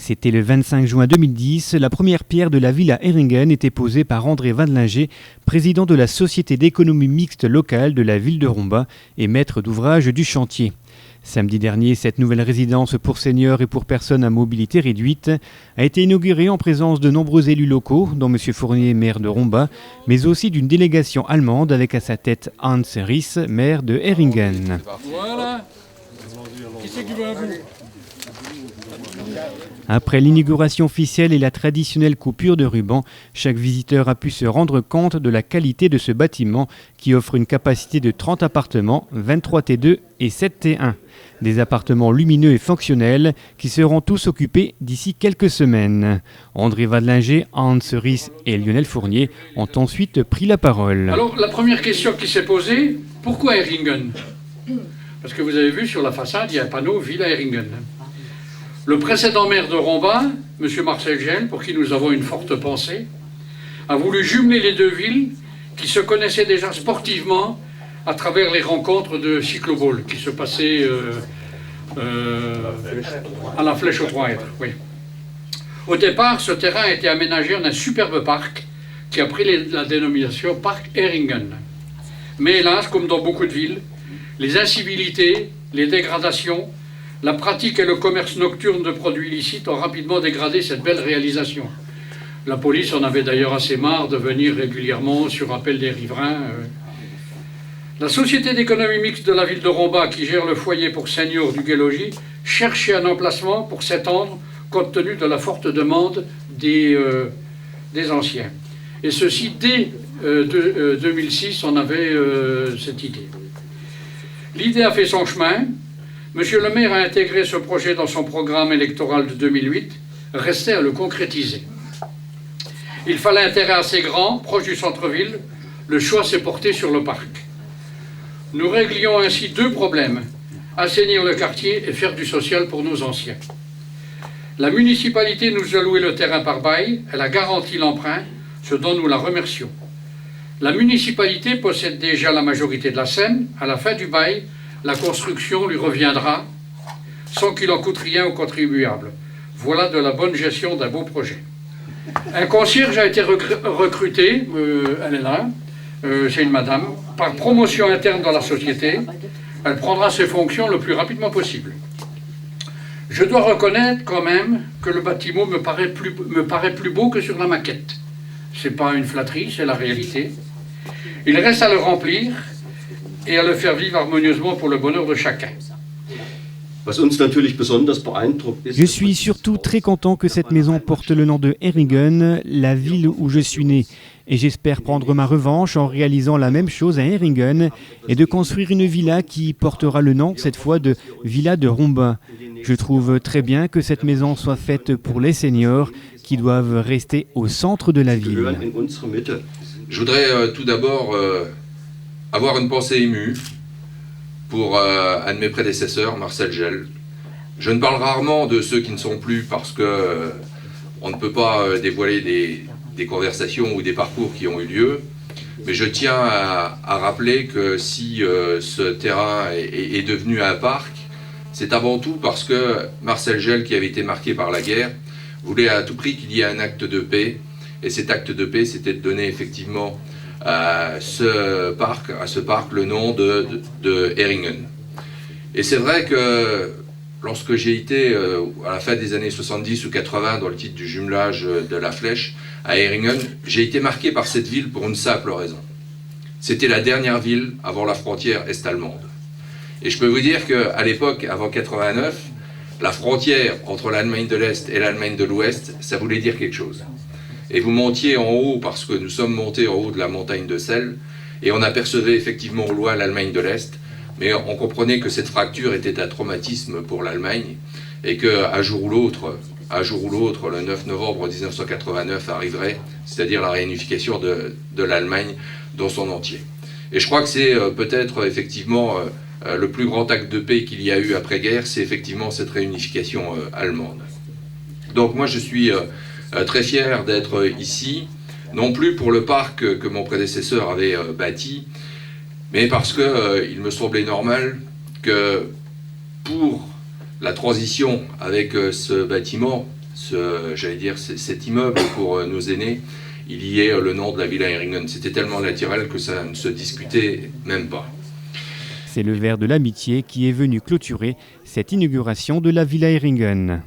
C'était le 25 juin 2010. La première pierre de la villa Heringen était posée par André Wadlinger, président de la Société d'économie mixte locale de la ville de Romba et maître d'ouvrage du chantier. Samedi dernier, cette nouvelle résidence pour seniors et pour personnes à mobilité réduite a été inaugurée en présence de nombreux élus locaux, dont M. Fournier, maire de Romba, mais aussi d'une délégation allemande avec à sa tête Hans Ries, maire de Heringen. Voilà. Qui c'est qui veut un bout ? Après l'inauguration officielle et la traditionnelle coupure de ruban, chaque visiteur a pu se rendre compte de la qualité de ce bâtiment qui offre une capacité de 30 appartements, 23 T2 et 7 T1. Des appartements lumineux et fonctionnels qui seront tous occupés d'ici quelques semaines. André Wadlinger, Hans Ries et Lionel Fournier ont ensuite pris la parole. Alors, la première question qui s'est posée, pourquoi Heringen ? Parce que vous avez vu sur la façade, il y a un panneau Villa Heringen. Le précédent maire de Romba, M. Marcel Gell, pour qui nous avons une forte pensée, a voulu jumeler les deux villes qui se connaissaient déjà sportivement à travers les rencontres de cycloball qui se passaient à la Flèche aux Trois Hêtres. Oui. Au départ, ce terrain a été aménagé en un superbe parc qui a pris la dénomination Parc Heringen. Mais hélas, comme dans beaucoup de villes, les incivilités, les dégradations, la pratique et le commerce nocturne de produits illicites ont rapidement dégradé cette belle réalisation. La police en avait d'ailleurs assez marre de venir régulièrement sur appel des riverains. La Société d'économie mixte de la ville de Romba, qui gère le foyer pour seniors du Gué-Logis, cherchait un emplacement pour s'étendre compte tenu de la forte demande des anciens. Et ceci, dès 2006, on avait cette idée. L'idée a fait son chemin. Monsieur le maire a intégré ce projet dans son programme électoral de 2008. Restait à le concrétiser. Il fallait un terrain assez grand, proche du centre-ville. Le choix s'est porté sur le parc. Nous réglions ainsi deux problèmes. Assainir le quartier et faire du social pour nos anciens. La municipalité nous a loué le terrain par bail. Elle a garanti l'emprunt, ce dont nous la remercions. La municipalité possède déjà la majorité de la Seine. À la fin du bail, la construction lui reviendra sans qu'il en coûte rien aux contribuables. Voilà de la bonne gestion d'un beau projet. Un concierge a été recruté, elle est là, c'est une madame, par promotion interne dans la société. Elle prendra ses fonctions le plus rapidement possible. Je dois reconnaître quand même que le bâtiment me paraît plus beau que sur la maquette. C'est pas une flatterie, c'est la réalité. Il reste à le remplir et à le faire vivre harmonieusement pour le bonheur de chacun. Je suis surtout très content que cette maison porte le nom de Heringen, la ville où je suis né. Et j'espère prendre ma revanche en réalisant la même chose à Heringen et de construire une villa qui portera le nom, cette fois, de Villa de Romba. Je trouve très bien que cette maison soit faite pour les seniors qui doivent rester au centre de la ville. Je voudrais tout d'abord avoir une pensée émue pour un de mes prédécesseurs, Marcel Gell. Je ne parle rarement de ceux qui ne sont plus parce que on ne peut pas dévoiler des conversations ou des parcours qui ont eu lieu, mais je tiens à rappeler que si ce terrain est devenu un parc, c'est avant tout parce que Marcel Gell, qui avait été marqué par la guerre, voulait à tout prix qu'il y ait un acte de paix, et cet acte de paix, c'était de donner effectivement à ce parc le nom de Heringen. Et c'est vrai que lorsque j'ai été à la fin des années 70 ou 80 dans le titre du jumelage de la Flèche à Heringen, j'ai été marqué par cette ville pour une simple raison. C'était la dernière ville avant la frontière est-allemande. Et je peux vous dire qu'à l'époque, avant 89, la frontière entre l'Allemagne de l'Est et l'Allemagne de l'Ouest, ça voulait dire quelque chose. Et vous montiez en haut, parce que nous sommes montés en haut de la montagne de Selle, et on apercevait effectivement au loin l'Allemagne de l'Est, mais on comprenait que cette fracture était un traumatisme pour l'Allemagne, et qu'un jour ou l'autre, le 9 novembre 1989 arriverait, c'est-à-dire la réunification de l'Allemagne dans son entier. Et je crois que c'est peut-être effectivement le plus grand acte de paix qu'il y a eu après-guerre, c'est effectivement cette réunification allemande. Donc moi je suis très fier d'être ici, non plus pour le parc que mon prédécesseur avait bâti, mais parce qu'il me semblait normal que pour la transition avec ce bâtiment, cet immeuble pour nos aînés, il y ait le nom de la Villa Ehringen. C'était tellement naturel que ça ne se discutait même pas. C'est le verre de l'amitié qui est venu clôturer cette inauguration de la Villa Ehringen.